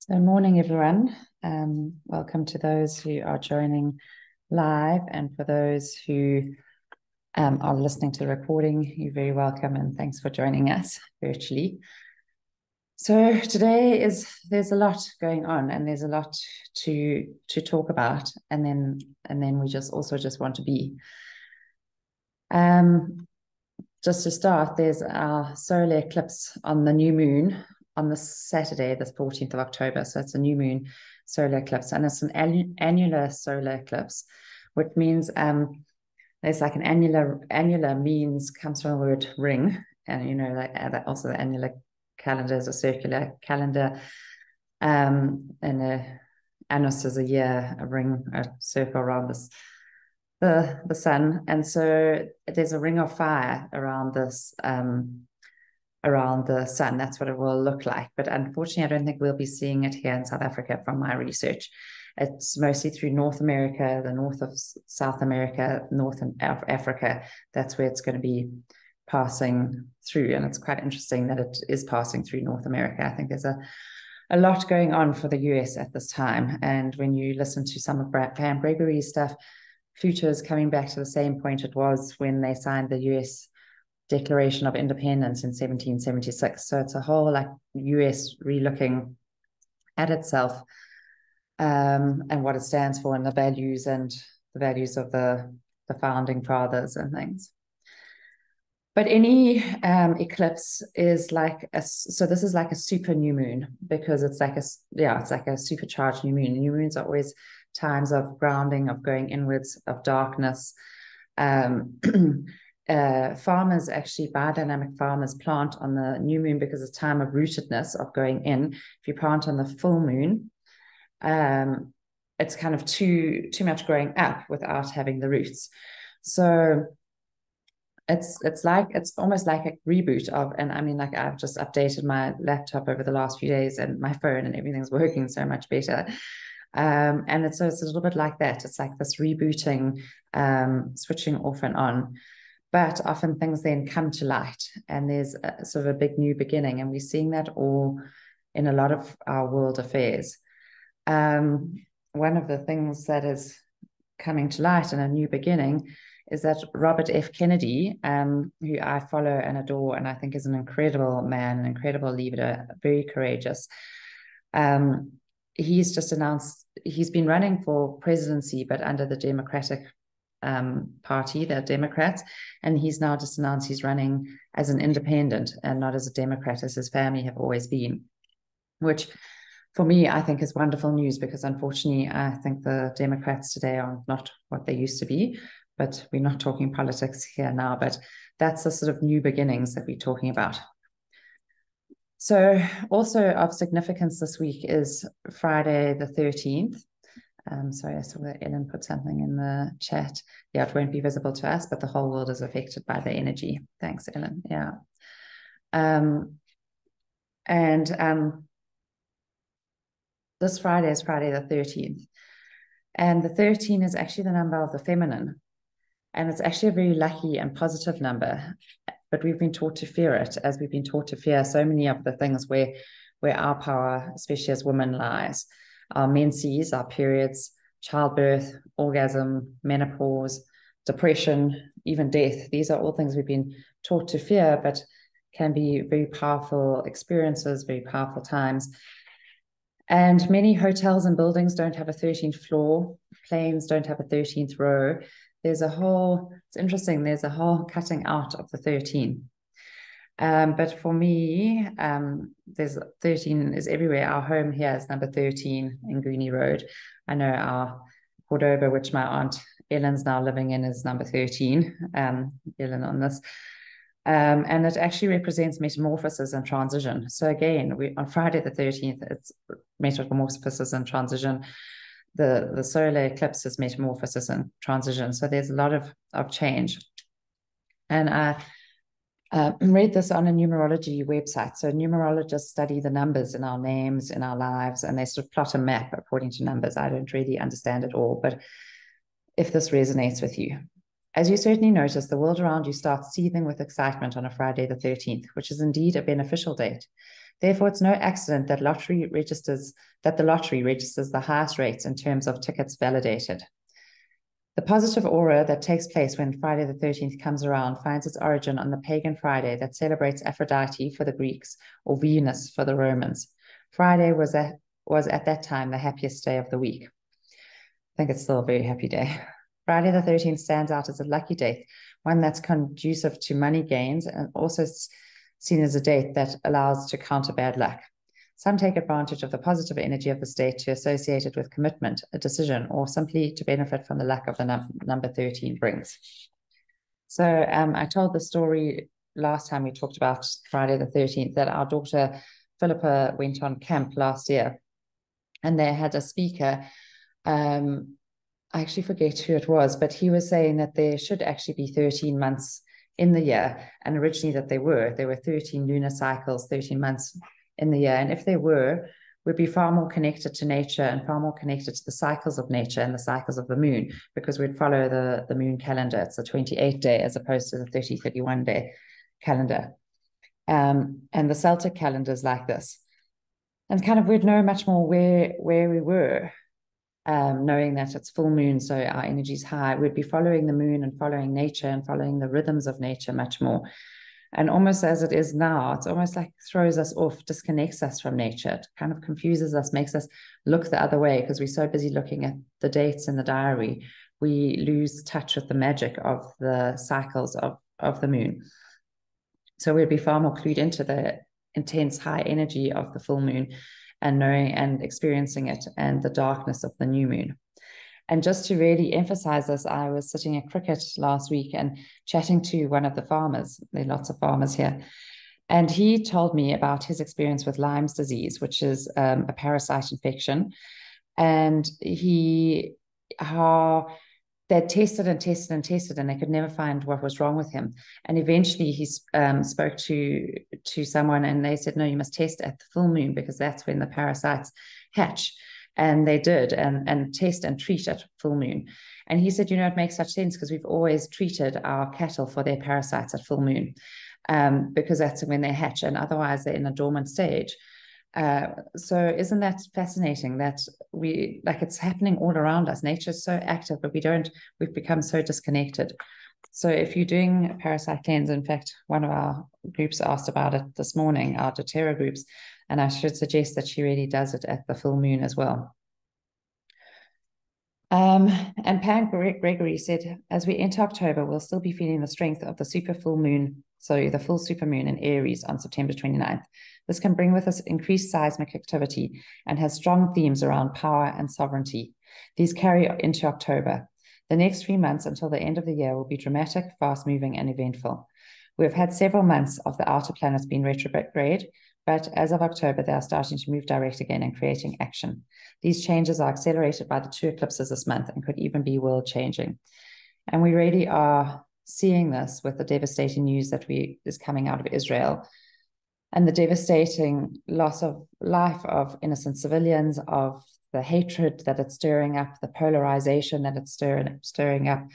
So, morning, everyone. Welcome to those who are joining live, and for those who are listening to the recording, you're very welcome, and thanks for joining us virtually. So today there's a lot going on, and there's a lot to talk about, and then we just want to be. Just to start, there's our solar eclipse on the new moon on the Saturday, the 14th of October. So it's a new moon solar eclipse, and it's an annular solar eclipse, which means there's like an annular means comes from the word ring, and also the annular calendar is a circular calendar, and a annus is a year, a ring, a circle around this the sun. And so there's a ring of fire around this around the sun. That's what it will look like. But unfortunately, I don't think we'll be seeing it here in South Africa from my research. It's mostly through North America, the north of South America, north of Africa. That's where it's going to be passing through. And it's quite interesting that it is passing through North America. I think there's a lot going on for the US at this time. And when you listen to some of Pam Gregory's stuff, future is coming back to the same point it was when they signed the US Declaration of Independence in 1776. So it's a whole like US relooking at itself, and what it stands for, and the values of the founding fathers and things. But any eclipse is like this is like a super new moon, because it's like a supercharged new moon. New moons are always times of grounding, of going inwards, of darkness. Farmers, actually, biodynamic farmers, plant on the new moon because it's time of rootedness, of going in. If you plant on the full moon, it's kind of too much growing up without having the roots. So it's almost like a reboot of, and I mean, like, I've just updated my laptop over the last few days, and my phone, and everything's working so much better. And it's a little bit like that. It's like this rebooting, switching off and on. But often things then come to light, and there's sort of a big new beginning. And we're seeing that all in a lot of our world affairs. One of the things that is coming to light in a new beginning is that Robert F. Kennedy, who I follow and adore, and I think is an incredible man, an incredible leader, very courageous. He's just announced he's been running for presidency, but under the Democratic Party, the Democrats, and he's now just announced he's running as an independent and not as a Democrat, as his family have always been, which for me, I think is wonderful news, because unfortunately, I think the Democrats today are not what they used to be. But we're not talking politics here now, but that's the sort of new beginnings that we're talking about. So also of significance this week is Friday the 13th. Sorry, I saw that Ellen put something in the chat. Yeah, it won't be visible to us, but the whole world is affected by the energy. Thanks, Ellen. Yeah. This Friday is Friday the 13th. And the 13 is actually the number of the feminine. And it's actually a very lucky and positive number, but we've been taught to fear it, as we've been taught to fear so many of the things where our power, especially as women, lies. Our menses, our periods, childbirth, orgasm, menopause, depression, even death. These are all things we've been taught to fear, but can be very powerful experiences, very powerful times. And many hotels and buildings don't have a 13th floor. Planes don't have a 13th row. It's interesting, there's a whole cutting out of the 13. But for me, there's 13 is everywhere. Our home here is number 13 in Greeny Road. I know our Cordoba, which my aunt Ellen's now living in, is number 13, Ellen on this. And it actually represents metamorphosis and transition. So again, on Friday the 13th, it's metamorphosis and transition. The solar eclipse is metamorphosis and transition. So there's a lot of change. And I read this on a numerology website. So numerologists study the numbers in our names, in our lives, and they sort of plot a map according to numbers. I don't really understand it all, but if this resonates with you. As you certainly notice, the world around you starts seething with excitement on a Friday the 13th, which is indeed a beneficial date. Therefore, it's no accident that the lottery registers the highest rates in terms of tickets validated. The positive aura that takes place when Friday the 13th comes around finds its origin on the pagan Friday that celebrates Aphrodite for the Greeks or Venus for the Romans. Friday was at that time the happiest day of the week. I think it's still a very happy day. Friday the 13th stands out as a lucky date, one that's conducive to money gains and also seen as a date that allows to counter bad luck. Some take advantage of the positive energy of this date to associate it with commitment, a decision, or simply to benefit from the luck of the number 13 brings. So I told the story last time we talked about Friday the 13th that our daughter Philippa went on camp last year, and they had a speaker. I actually forget who it was, but he was saying that there should actually be 13 months in the year. And originally that there were 13 lunar cycles, 13 months in the year. And if there were, we'd be far more connected to nature and far more connected to the cycles of nature and the cycles of the moon, because we'd follow the moon calendar. It's a 28-day as opposed to the 31-day calendar. And the Celtic calendar is like this. And kind of we'd know much more where we were. Knowing that it's full moon, so our energy is high, we'd be following the moon and following nature and following the rhythms of nature much more. And almost as it is now, it's almost like throws us off, disconnects us from nature. It kind of confuses us, makes us look the other way because we're so busy looking at the dates in the diary. We lose touch with the magic of the cycles of the moon. So we'd be far more clued into the intense high energy of the full moon and knowing and experiencing it and the darkness of the new moon. And just to really emphasize this, I was sitting at cricket last week and chatting to one of the farmers. There are lots of farmers here. And he told me about his experience with Lyme's disease, which is a parasite infection. And how they tested and tested and tested, and they could never find what was wrong with him. And eventually he spoke to someone, and they said, no, you must test at the full moon because that's when the parasites hatch. And they did, and test and treat at full moon. And he said, it makes such sense because we've always treated our cattle for their parasites at full moon, because that's when they hatch, and otherwise they're in a dormant stage. So isn't that fascinating that it's happening all around us? Nature is so active, but we've become so disconnected. So if you're doing a parasite cleanse, in fact, one of our groups asked about it this morning, our doTERRA groups, and I should suggest that she really does it at the full moon as well. And Pam Gregory said, as we enter October, we'll still be feeling the strength of the super full moon, so the full supermoon in Aries on September 29th. This can bring with us increased seismic activity and has strong themes around power and sovereignty. These carry into October. The next 3 months until the end of the year will be dramatic, fast-moving, and eventful. We have had several months of the outer planets being retrograde, but as of October, they are starting to move direct again and creating action. These changes are accelerated by the 2 eclipses this month and could even be world-changing. And we really are seeing this with the devastating news that is coming out of Israel and the devastating loss of life of innocent civilians, of the hatred that it's stirring up, the polarization that it's stirring up.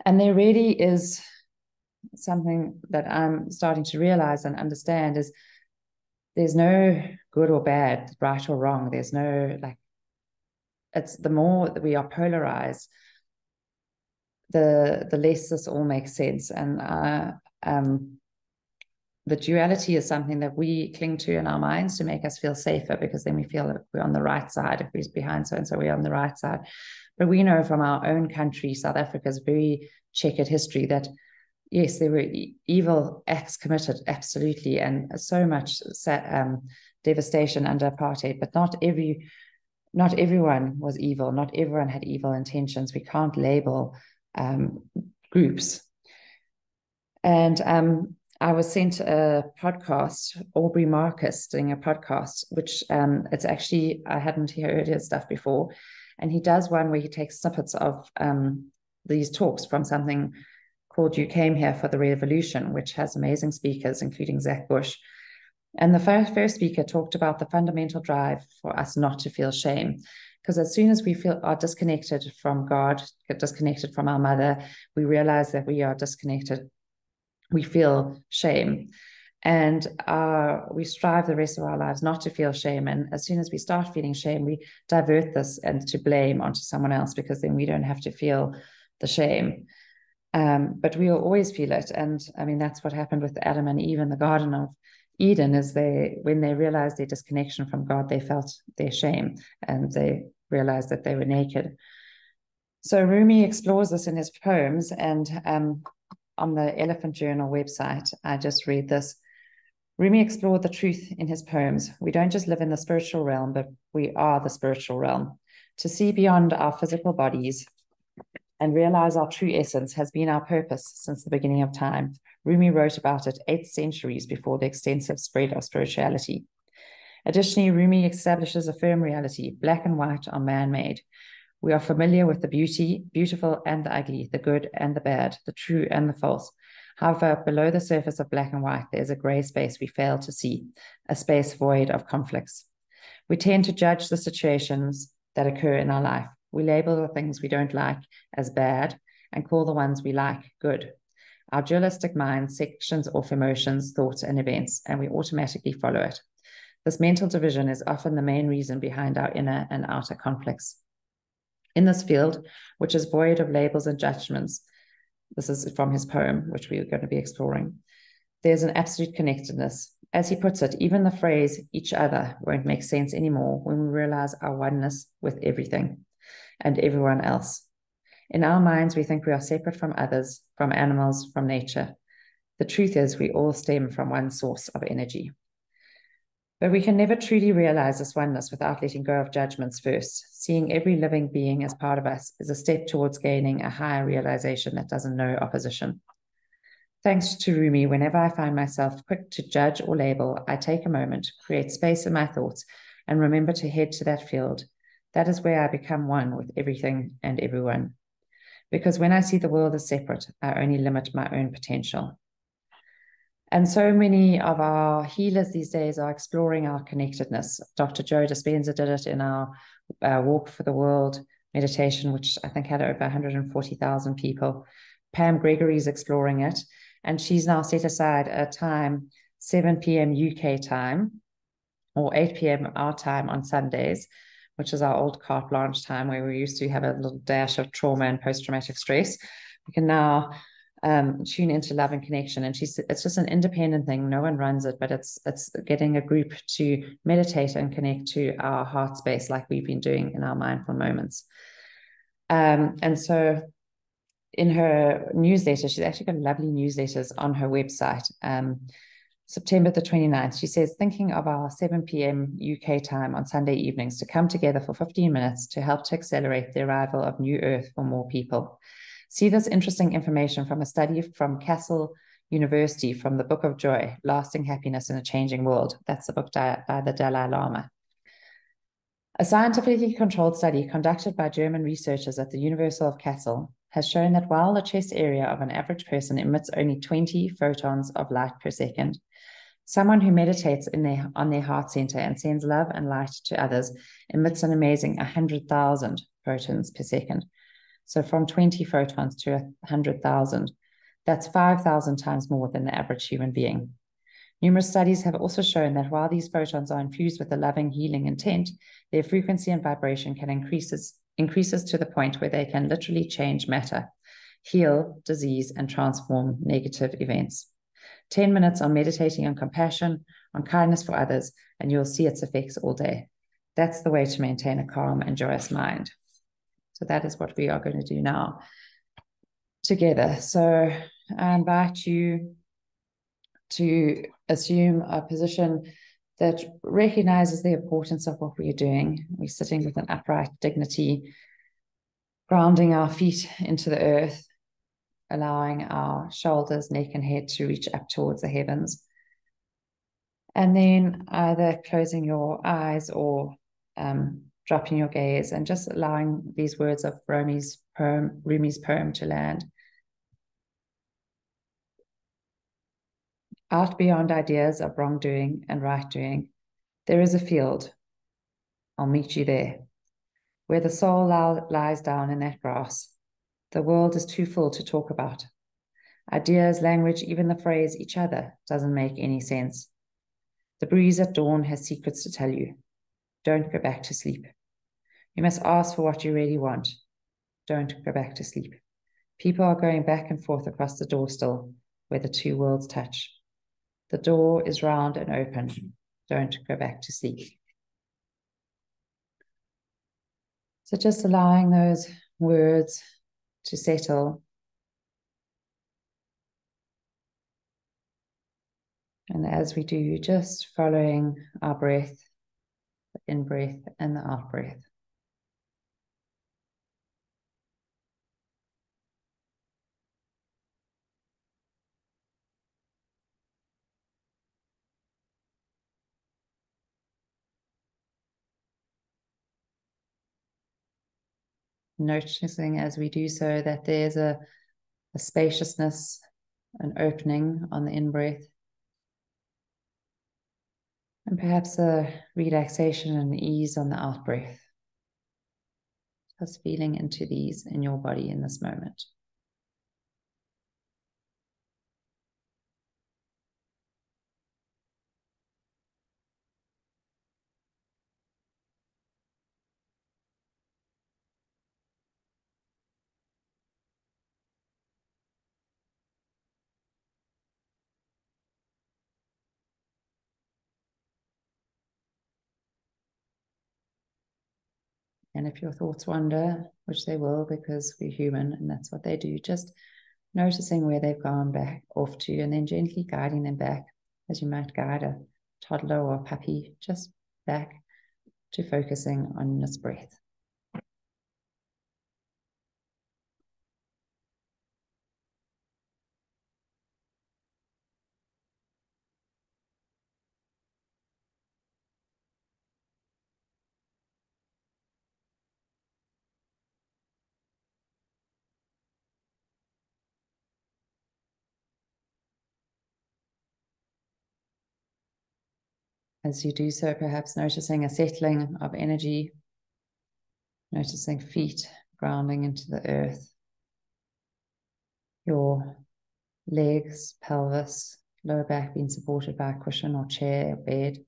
And there really is something that I'm starting to realize and understand is there's no good or bad, right or wrong. There's no, it's the more that we are polarized, the less this all makes sense. And the duality is something that we cling to in our minds to make us feel safer, because then we feel that we're on the right side. If we're behind so-and-so, we're on the right side. But we know from our own country, South Africa's very checkered history, that yes, there were evil acts committed, absolutely, and so much devastation under apartheid, but not everyone was evil. Not everyone had evil intentions. We can't label groups. And I was sent a podcast, Aubrey Marcus doing a podcast, which it's actually, I hadn't heard his stuff before. And he does one where he takes snippets of these talks from something called You Came Here for the Revolution, which has amazing speakers, including Zach Bush. And the first speaker talked about the fundamental drive for us not to feel shame. Because as soon as we are disconnected from God, get disconnected from our mother, we realize that we are disconnected. We feel shame. And we strive the rest of our lives not to feel shame. And as soon as we start feeling shame, we divert this and to blame onto someone else, because then we don't have to feel the shame. But we will always feel it. And I mean, that's what happened with Adam and Eve in the Garden of Eden, is when they realized their disconnection from God, they felt their shame and they realized that they were naked. So Rumi explores this in his poems, and on the Elephant Journal website, I just read this. Rumi explored the truth in his poems. We don't just live in the spiritual realm, but we are the spiritual realm. To see beyond our physical bodies and realize our true essence has been our purpose since the beginning of time. Rumi wrote about it 8 centuries before the extensive spread of spirituality. Additionally, Rumi establishes a firm reality: black and white are man-made. We are familiar with the beautiful and the ugly, the good and the bad, the true and the false. However, below the surface of black and white, there is a grey space we fail to see, a space void of conflicts. We tend to judge the situations that occur in our life. We label the things we don't like as bad and call the ones we like good. Our dualistic mind sections off emotions, thoughts, and events, and we automatically follow it. This mental division is often the main reason behind our inner and outer conflicts. In this field, which is void of labels and judgments, this is from his poem, which we are going to be exploring, there's an absolute connectedness. As he puts it, even the phrase each other won't make sense anymore when we realize our oneness with everything and everyone else. In our minds, we think we are separate from others, from animals, from nature. The truth is, we all stem from one source of energy. But we can never truly realize this oneness without letting go of judgments first. Seeing every living being as part of us is a step towards gaining a higher realization that doesn't know opposition. Thanks to Rumi, whenever I find myself quick to judge or label, I take a moment, create space in my thoughts, and remember to head to that field. That is where I become one with everything and everyone. Because when I see the world as separate, I only limit my own potential. And so many of our healers these days are exploring our connectedness. Dr. Joe Dispenza did it in our Walk for the World meditation, which I think had over 140,000 people. Pam Gregory's exploring it, and she's now set aside a time, 7 p.m. UK time, or 8 p.m. our time on Sundays, which is our old carte blanche time where we used to have a little dash of trauma and post-traumatic stress. We can now tune into love and connection. And it's just an independent thing. No one runs it, but it's getting a group to meditate and connect to our heart space like we've been doing in our mindful moments. And so in her newsletter, she's actually got lovely newsletters on her website. September the 29th, she says, thinking of our 7 p.m. UK time on Sunday evenings to come together for 15 minutes to help to accelerate the arrival of New Earth for more people. See this interesting information from a study from Castle University from the Book of Joy, Lasting Happiness in a Changing World. That's the book by the Dalai Lama. A scientifically controlled study conducted by German researchers at the University of Kassel has shown that while the chest area of an average person emits only 20 photons of light per second, someone who meditates on their heart center and sends love and light to others emits an amazing 100,000 photons per second. So from 20 photons to 100,000, that's 5,000 times more than the average human being. Numerous studies have also shown that while these photons are infused with a loving, healing intent, their frequency and vibration can increases to the point where they can literally change matter, heal disease, and transform negative events. 10 minutes on meditating on compassion, on kindness for others, and you'll see its effects all day. That's the way to maintain a calm and joyous mind. So that is what we are going to do now together. So I invite you to assume a position that recognizes the importance of what we are doing. We're sitting with an upright dignity, grounding our feet into the earth, allowing our shoulders, neck, and head to reach up towards the heavens. And then either closing your eyes or dropping your gaze and just allowing these words of Rumi's poem to land. Out beyond ideas of wrongdoing and right doing, there is a field. I'll meet you there. Where the soul lies down in that grass, the world is too full to talk about. Ideas, language, even the phrase each other doesn't make any sense. The breeze at dawn has secrets to tell you. Don't go back to sleep. You must ask for what you really want. Don't go back to sleep. People are going back and forth across the door still, where the two worlds touch. The door is round and open. Don't go back to sleep. So just allowing those words to settle. And as we do, just following our breath, the in-breath and the out-breath. Noticing as we do so that there's a spaciousness, an opening on the in-breath, and perhaps a relaxation and ease on the out-breath. Just feeling into these in your body in this moment. And if your thoughts wander, which they will because we're human and that's what they do, just noticing where they've gone back off to and then gently guiding them back as you might guide a toddler or a puppy, just back to focusing on this breath. As you do so, perhaps noticing a settling of energy, noticing feet grounding into the earth, your legs, pelvis, lower back being supported by a cushion or chair or bed.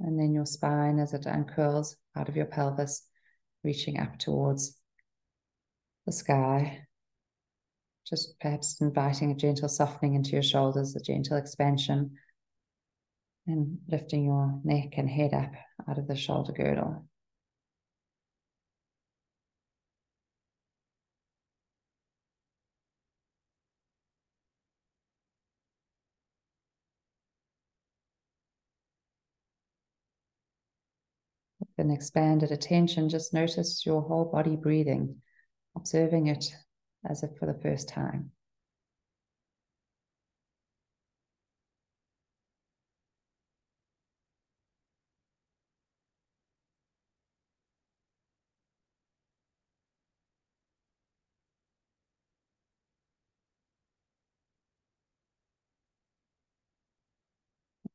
And then your spine as it uncurls out of your pelvis, reaching up towards the sky. Just perhaps inviting a gentle softening into your shoulders, a gentle expansion, and lifting your neck and head up out of the shoulder girdle. With an expanded attention, just notice your whole body breathing, observing it as if for the first time.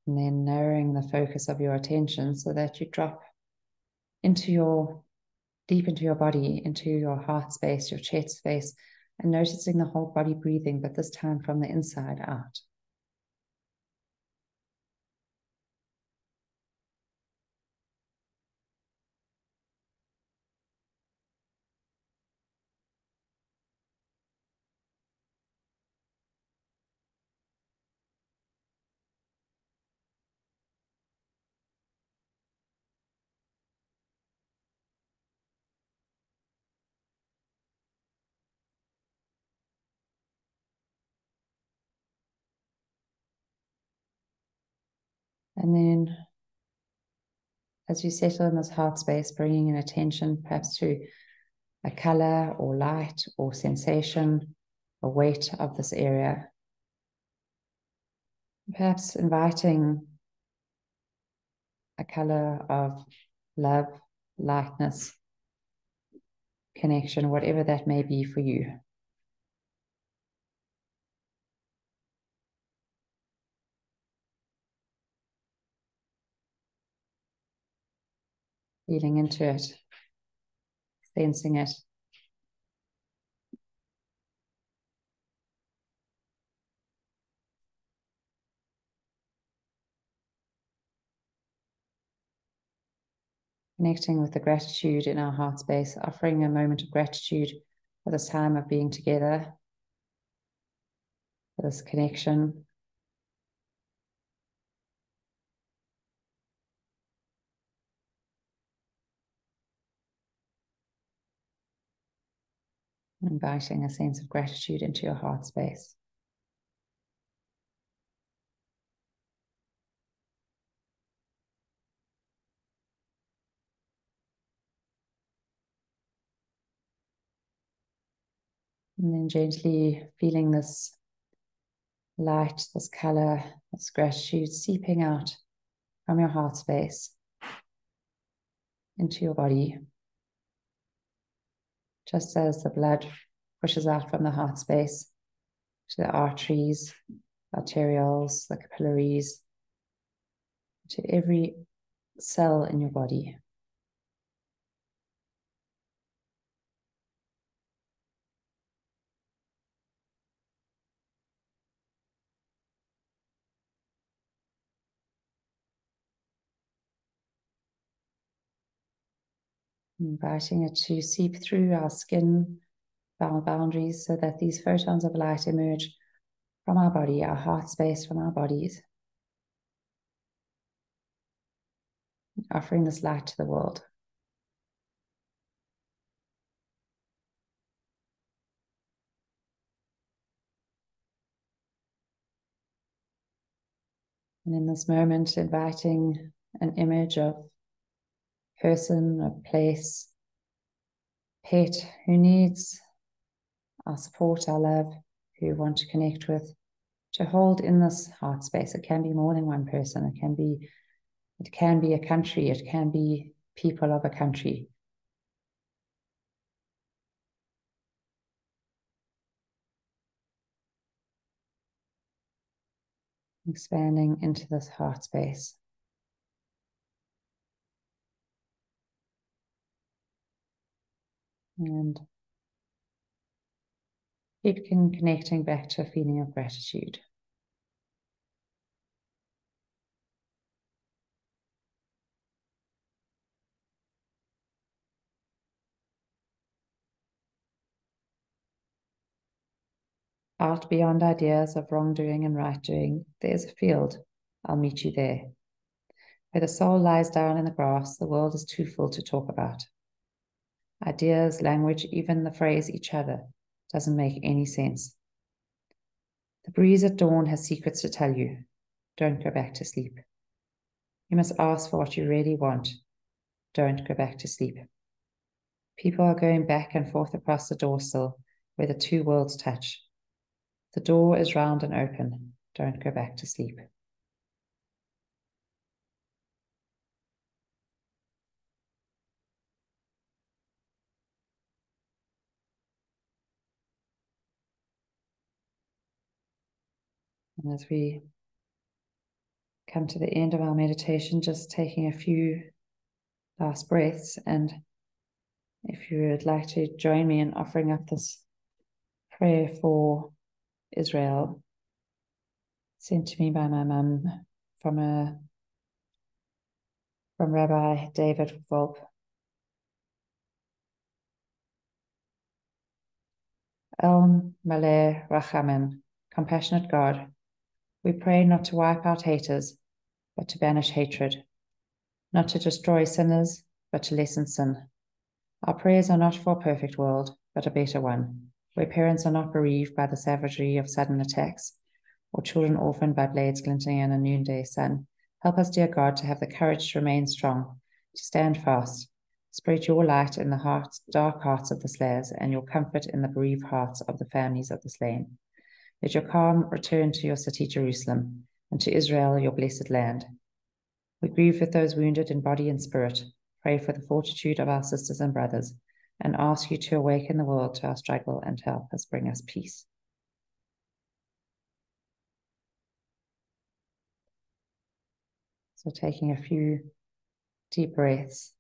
And then narrowing the focus of your attention so that you drop deep into your body, into your heart space, your chest space, and noticing the whole body breathing, but this time from the inside out. And then as you settle in this heart space, bringing in attention perhaps to a color or light or sensation, a weight of this area. Perhaps inviting a color of love, lightness, connection, whatever that may be for you. Feeling into it, sensing it, connecting with the gratitude in our heart space, offering a moment of gratitude for this time of being together, for this connection. Inviting a sense of gratitude into your heart space. And then gently feeling this light, this color, this gratitude seeping out from your heart space into your body. Just as the blood pushes out from the heart space to the arteries, arterioles, the capillaries, to every cell in your body. Inviting it to seep through our skin boundaries so that these photons of light emerge from our body, our heart space, from our bodies, offering this light to the world. And in this moment, inviting an image of person, a place, pet who needs our support, our love, who you want to connect with, to hold in this heart space. It can be more than one person. It can be a country. It can be people of a country. Expanding into this heart space. And keep connecting back to a feeling of gratitude. Out beyond ideas of wrongdoing and rightdoing, there's a field. I'll meet you there. Where the soul lies down in the grass, the world is too full to talk about. Ideas, language, even the phrase each other doesn't make any sense. The breeze at dawn has secrets to tell you. Don't go back to sleep. You must ask for what you really want. Don't go back to sleep. People are going back and forth across the doorsill where the two worlds touch. The door is round and open. Don't go back to sleep. And as we come to the end of our meditation, just taking a few last breaths. And if you would like to join me in offering up this prayer for Israel, sent to me by my mum from Rabbi David Volp. El Maleh Rachamen, compassionate God, we pray not to wipe out haters, but to banish hatred, not to destroy sinners, but to lessen sin. Our prayers are not for a perfect world, but a better one, where parents are not bereaved by the savagery of sudden attacks, or children orphaned by blades glinting in a noonday sun. Help us, dear God, to have the courage to remain strong, to stand fast. Spread your light in the dark hearts of the slayers, and your comfort in the bereaved hearts of the families of the slain. Let your calm return to your city, Jerusalem, and to Israel, your blessed land. We grieve with those wounded in body and spirit, pray for the fortitude of our sisters and brothers, and ask you to awaken the world to our struggle and help us bring us peace. So taking a few deep breaths.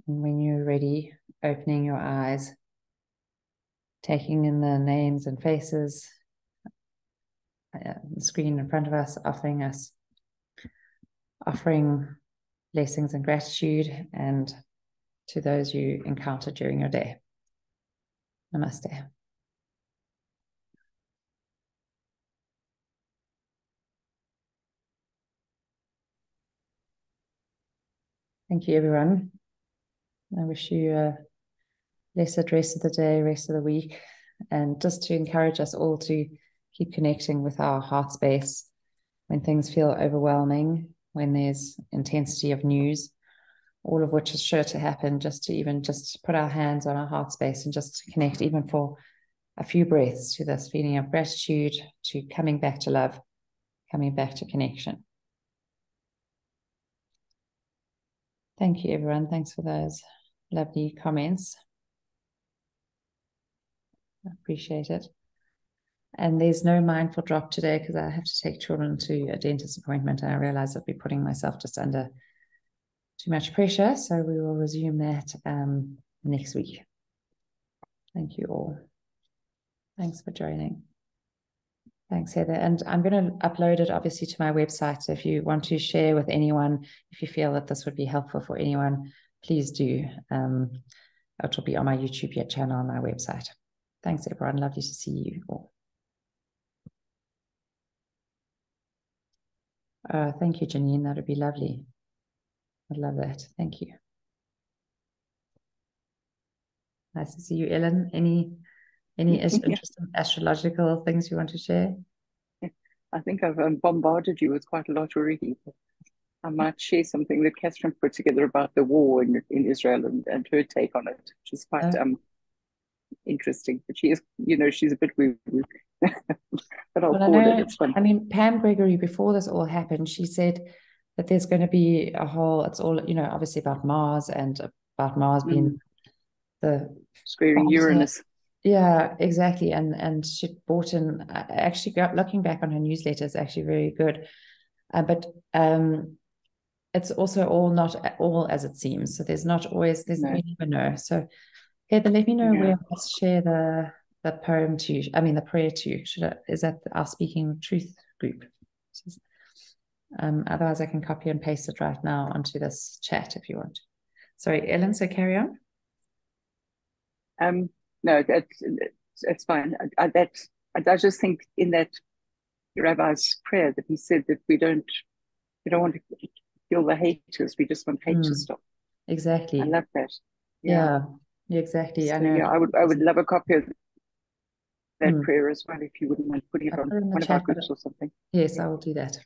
And when you're ready, opening your eyes, taking in the names and faces, the screen in front of us, offering us offering blessings and gratitude, and to those you encounter during your day. Namaste. Thank you, everyone. I wish you a blessed rest of the day, rest of the week, and just to encourage us all to keep connecting with our heart space when things feel overwhelming, when there's intensity of news, all of which is sure to happen, just to even just put our hands on our heart space and just connect even for a few breaths to this feeling of gratitude, to coming back to love, coming back to connection. Thank you, everyone. Thanks for those lovely comments. I appreciate it. And there's no mindful drop today because I have to take children to a dentist appointment. And I realize I'll be putting myself just under too much pressure. So we will resume that next week. Thank you all. Thanks for joining. Thanks, Heather. And I'm going to upload it obviously to my website. So if you want to share with anyone, if you feel that this would be helpful for anyone, please do. It will be on my YouTube channel on my website. Thanks, everyone. Lovely to see you all. Thank you, Janine. That would be lovely. I'd love that. Thank you. Nice to see you, Ellen. Any interesting astrological things you want to share? I think I've bombarded you with quite a lot already. I might share something that Catherine put together about the war in Israel and her take on it, which is quite interesting. But she is, she's a bit woo-woo. But I'll forward it. It's fun. I mean, Pam Gregory, before this all happened, she said that there's going to be a whole, it's all, obviously about Mars and about Mars being the squaring Uranus. Yeah, exactly. And she bought in, actually looking back on her newsletter is actually very good. But it's also all not all as it seems. So there's not always, we never know. So Heather, let me know where I'll share the poem to you. I mean, the prayer to you. Is that our Speaking Truth group? Otherwise, I can copy and paste it right now onto this chat if you want. Sorry, Ellen, so carry on. No, it's fine. I just think in that Rabbi's prayer that he said that we don't want to kill the haters. We just want hate to stop. Exactly. I love that. Yeah, exactly. So, I know. Yeah, I would love a copy of that prayer as well, if you wouldn't mind putting it on one of our groups or something. Yes, I will do that.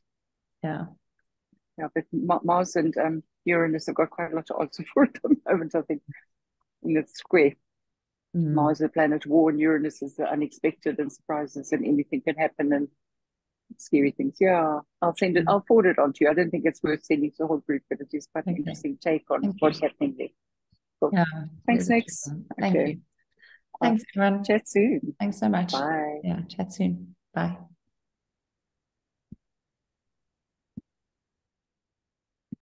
Yeah. Yeah, but Mars and Uranus have got quite a lot to answer for at the moment, I think, in the square. Mars is the planet war, and Uranus is the unexpected and surprises, and anything can happen and scary things. Yeah, I'll forward it on to you. I don't think it's worth sending to the whole group, but it is quite an interesting take on what's happening there. Cool. Yeah. Thanks, Nix. Thank you. Thanks, everyone. Chat soon. Thanks so much. Bye. Yeah, chat soon. Bye.